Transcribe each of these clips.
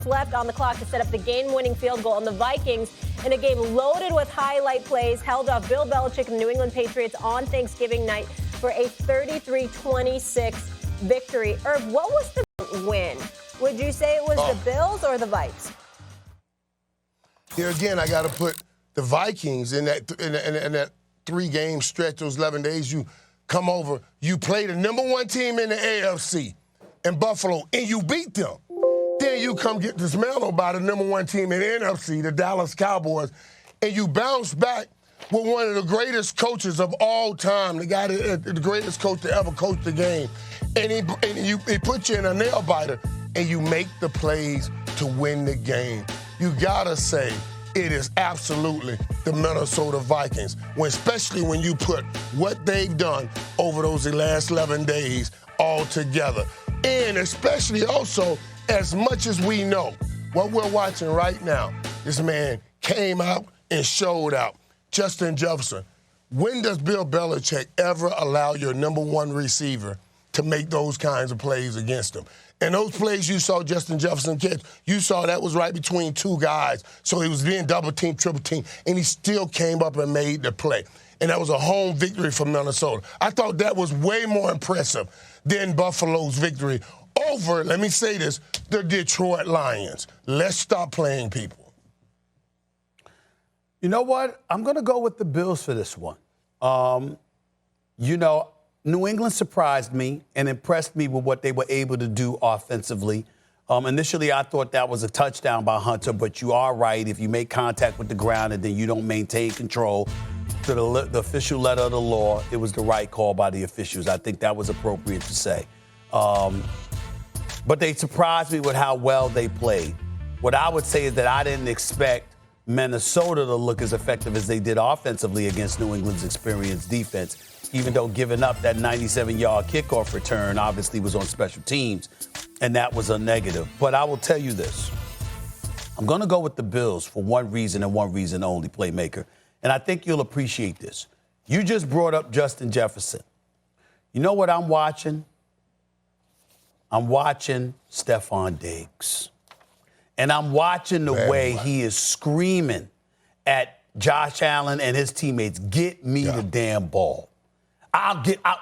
left on the clock to set up the game-winning field goal, and the Vikings, in a game loaded with highlight plays, held off Bill Belichick and the New England Patriots on Thanksgiving night for a 33-26 victory. Irv, what was the win? Would you say it was the Bills or the Vikes? Here again, I got to put the Vikings in that three-game stretch, those 11 days. You come over, you play the number one team in the AFC in Buffalo, and you beat them. Then you come get dismantled by the number one team in the NFC, the Dallas Cowboys, and you bounce back with one of the greatest coaches of all time, the guy the greatest coach to ever coach the game. And he puts you in a nail biter, and you make the plays to win the game. You gotta say it is absolutely the Minnesota Vikings, especially when you put what they've done over those last 11 days all together. And especially also, as much as we know, what we're watching right now, this man came out and showed out. Justin Jefferson, when does Bill Belichick ever allow your number one receiver to make those kinds of plays against him? And those plays you saw Justin Jefferson catch, you saw that was right between two guys. So he was being double-teamed, triple-teamed, and he still came up and made the play. And that was a home victory for Minnesota. I thought that was way more impressive than Buffalo's victory over, let me say this, the Detroit Lions. Let's stop playing people. You know what? I'm going to go with the Bills for this one. New England surprised me and impressed me with what they were able to do offensively. Initially, I thought that was a touchdown by Hunter, but you are right. If you make contact with the ground and then you don't maintain control to the official letter of the law, it was the right call by the officials. I think that was appropriate to say. But they surprised me with how well they played. What I would say is that I didn't expect Minnesota to look as effective as they did offensively against New England's experienced defense, even though giving up that 97-yard kickoff return obviously was on special teams, and that was a negative. But I will tell you this. I'm going to go with the Bills for one reason and one reason only, playmaker. And I think you'll appreciate this. You just brought up Justin Jefferson. You know what I'm watching? I'm watching Stephon Diggs. And I'm watching the way he is screaming at Josh Allen and his teammates, get me the damn ball.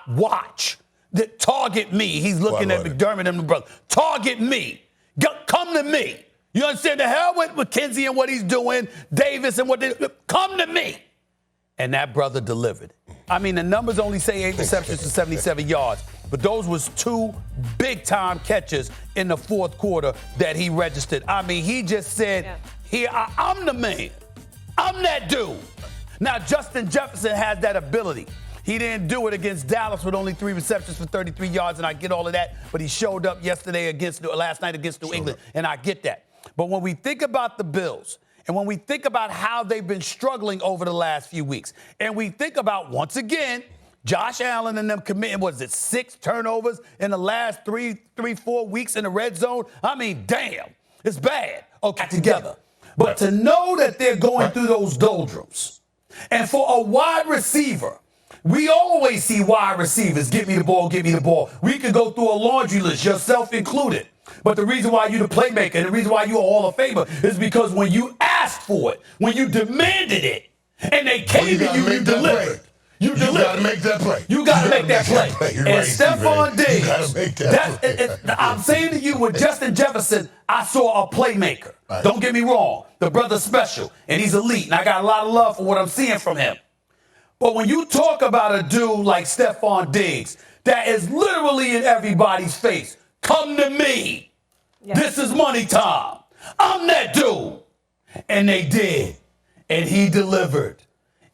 Watch. Target me. He's looking at McDermott and the brother. Target me. Come to me. You understand? The hell with McKenzie and what he's doing, Davis and what they come to me. And that brother delivered. I mean, the numbers only say 8 receptions for 77 yards, but those was 2 big-time catches in the fourth quarter that he registered. I mean, he just said, Here, I'm the man. I'm that dude. Now, Justin Jefferson has that ability. He didn't do it against Dallas with only 3 receptions for 33 yards, and I get all of that, but he showed up last night against New England, and I get that. But when we think about the Bills, and when we think about how they've been struggling over the last few weeks, and we think about, once again, Josh Allen and them committing, 6 turnovers in the last 4 weeks in the red zone? I mean, damn, it's bad. Okay, together. But to know that they're going through those doldrums, and for a wide receiver, we always see wide receivers, get me the ball, get me the ball. We could go through a laundry list, yourself included. But the reason why you're the playmaker and the reason why you're a Hall of Famer is because when you asked for it, when you demanded it, and they came to you, you delivered. You got to make that play. You got to make that play. And Stephon Diggs, I'm saying to you, with Justin Jefferson, I saw a playmaker. Right. Don't get me wrong. The brother's special, and he's elite, and I got a lot of love for what I'm seeing from him. But when you talk about a dude like Stephon Diggs, that is literally in everybody's face, come to me. Yeah. This is money time. I'm that dude. And they did. And he delivered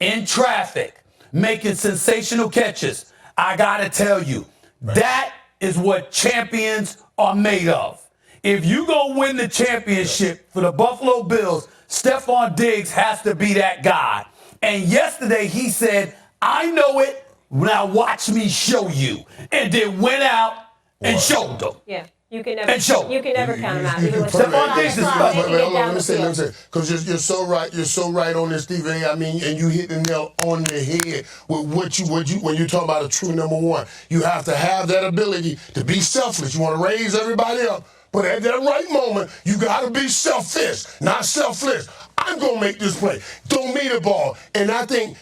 in traffic, making sensational catches. I got to tell you, that is what champions are made of. If you going to win the championship for the Buffalo Bills, Stephon Diggs has to be that guy. And yesterday he said, I know it, now watch me show you. And then went out and showed them. Yeah. You can never count him out. Stephon Diggs is let me say, because you're so right. You're so right on this, Stephen. I mean, and you hit the nail on the head with when you talk about a true number one. You have to have that ability to be selfless. You want to raise everybody up, But at that right moment, you got to be selfish, not selfless. I'm going to make this play. Throw me the ball. And I think,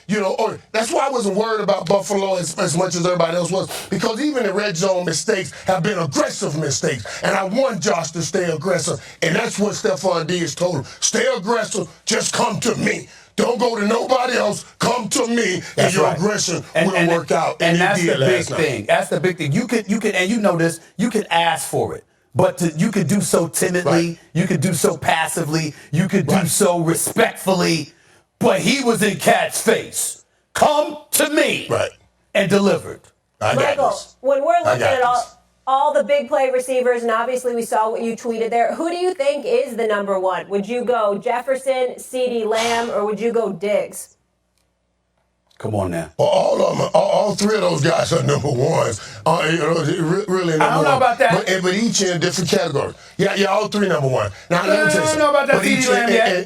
that's why I wasn't worried about Buffalo as much as everybody else was, because even the red zone mistakes have been aggressive mistakes. And I want Josh to stay aggressive. And that's what Stephon Diggs told him. Stay aggressive. Just come to me. Don't go to nobody else. Come to me, and your aggression will work out. And that's the big thing. That's the big thing. You could, and you know this, you can ask for it. But you could do so timidly, you could do so passively, you could do so respectfully. But he was in Cat's face. Come to me, and delivered. Michael, when we're looking at all the big play receivers, and obviously we saw what you tweeted there, who do you think is the number one? Would you go Jefferson, CeeDee Lamb, or would you go Diggs? Come on now. Well, all of them, all three of those guys are number ones. Really number one. I don't know about that. But each in different categories. Yeah, all three number one. Now, let me tell you something. I don't know about that. But each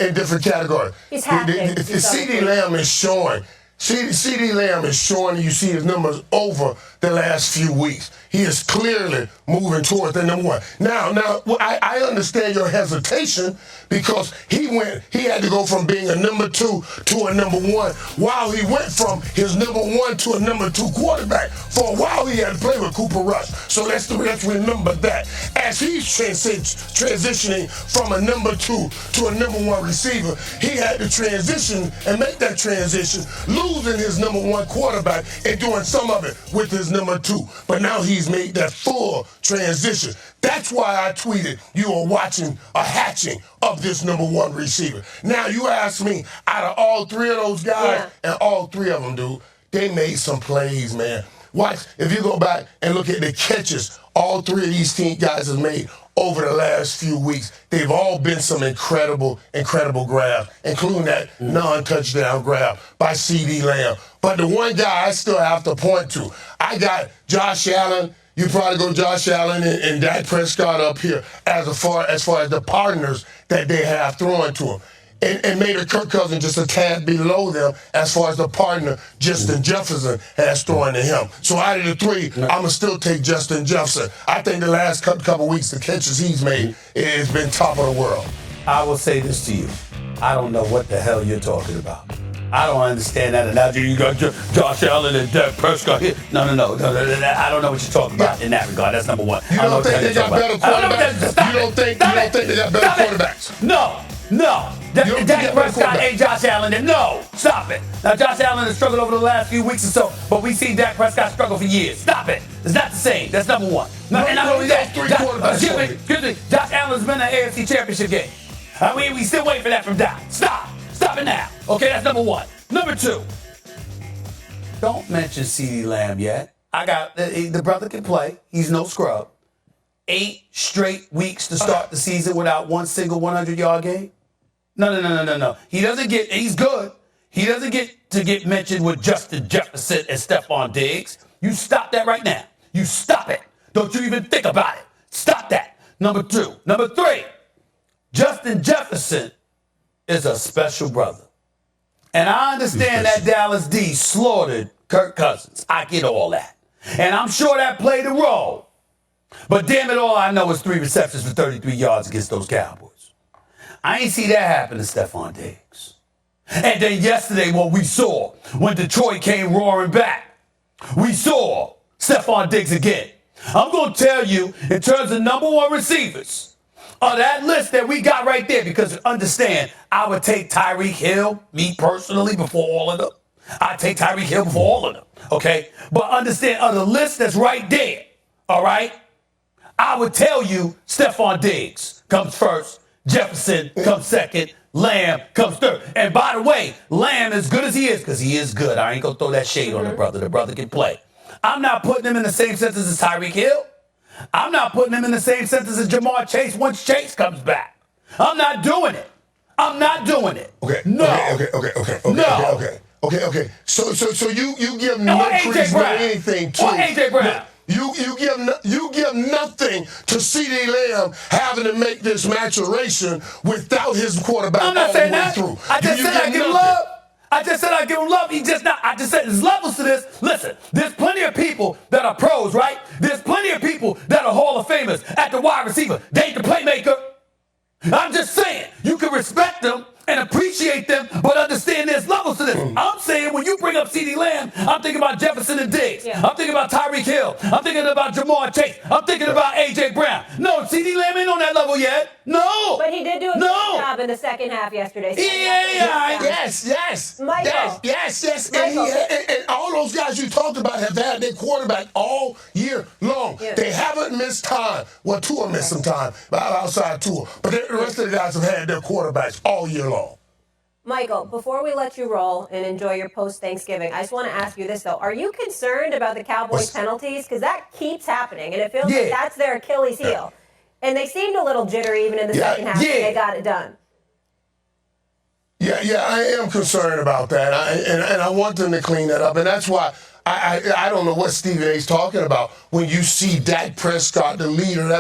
in different categories. He's happy. CeeDee Lamb is showing. CeeDee Lamb is showing, you see his numbers over the last few weeks. He is clearly moving towards the number one. Now, I understand your hesitation because he had to go from being a number two to a number one while he went from his number one to a number two quarterback. For a while, he had to play with Cooper Rush. So let's remember that. As he's transitioning from a number two to a number one receiver, he had to transition and make that transition, losing his number one quarterback and doing some of it with his number two. But now he's made that full transition. That's why I tweeted you are watching a hatching of this number one receiver. Now, you ask me, out of all three of those guys, and all three of them, dude, they made some plays, man. Watch, if you go back and look at the catches all three of these guys have made over the last few weeks, they've all been some incredible grabs, including that non-touchdown grab by CeeDee Lamb. But the one guy I still have to point to, I got Josh Allen. You probably go Josh Allen and Dak Prescott up here as far as the partners that they have throwing to him. And made Kirk Cousins just a tad below them as far as the partner Justin Jefferson has thrown to him. So out of the three, I'm going to still take Justin Jefferson. I think the last couple weeks, the catches he's made has been top of the world. I will say this to you. I don't know what the hell you're talking about. I don't understand that analogy. You got Josh Allen and Dak Prescott here. No. I don't know what you're talking about in that regard. That's number one. You don't think they got better quarterbacks? You don't think they got better quarterbacks? No. Dak Prescott ain't Josh Allen. No, stop it. Now, Josh Allen has struggled over the last few weeks or so, but we've seen Dak Prescott struggle for years. Stop it. It's not the same. That's number one. And not only that, excuse me, Josh Allen's been in the AFC Championship game. We still waiting for that from Dak. Stop it now. Okay, that's number one. Number two, don't mention CeeDee Lamb yet. I got the brother can play. He's no scrub. 8 straight weeks to start the season without one single 100-yard game. No. He's good. He doesn't get to get mentioned with Justin Jefferson and Stephon Diggs. You stop that right now. You stop it. Don't you even think about it. Stop that. Number two. Number three, Justin Jefferson is a special brother. And I understand that Dallas D slaughtered Kirk Cousins. I get all that. And I'm sure that played a role. But damn it, all I know is 3 receptions for 33 yards against those Cowboys. I ain't see that happen to Stephon Diggs. And then yesterday, what we saw when Detroit came roaring back, we saw Stephon Diggs again. I'm going to tell you, in terms of number one receivers, on that list that we got right there, because understand, I would take Tyreek Hill, me personally, before all of them. I'd take Tyreek Hill before all of them, okay? But understand, on the list that's right there, all right, I would tell you Stephon Diggs comes first, Jefferson comes second, Lamb comes third. And by the way, Lamb, as good as he is, because he is good, I ain't going to throw that shade on the brother. The brother can play. I'm not putting him in the same sentence as Tyreek Hill. I'm not putting him in the same sentence as Jamar Chase once Chase comes back. I'm not doing it. Okay. No. Okay. So you give no credence to anything to AJ Brown. You give nothing to CeeDee Lamb having to make this maturation without his quarterback I'm not all saying the way that. through. I just said I give him love. I just said I give him love. He just not. I just said there's levels to this. Listen, there's plenty of people that are pros, right? There's plenty of people that are Hall of Famers at the wide receiver. They ain't the playmaker. I'm just saying, you can respect them and appreciate them, but understand there's levels to this. I'm saying when you bring up CeeDee Lamb, I'm thinking about Jefferson and Diggs. Yeah. I'm thinking about Tyreek Hill. I'm thinking about Jamar Chase. I'm thinking about A.J. Brown. No, CeeDee Lamb ain't on that level yet. No. But he did do a good job in the second half yesterday. Yes. Michael. Yes. Michael. And all those guys you talked about have had their quarterback all year long. Yeah. They haven't missed time. Well, Tua missed some time outside Tua. But the rest of the guys have had their quarterbacks all year long. Michael, before we let you roll and enjoy your post-Thanksgiving, I just want to ask you this, though. Are you concerned about the Cowboys' penalties? Because that keeps happening, and it feels like that's their Achilles heel. And they seemed a little jittery even in the second half when they got it done. Yeah, I am concerned about that, and I want them to clean that up. And that's why I don't know what Stephen A's talking about when you see Dak Prescott, the leader.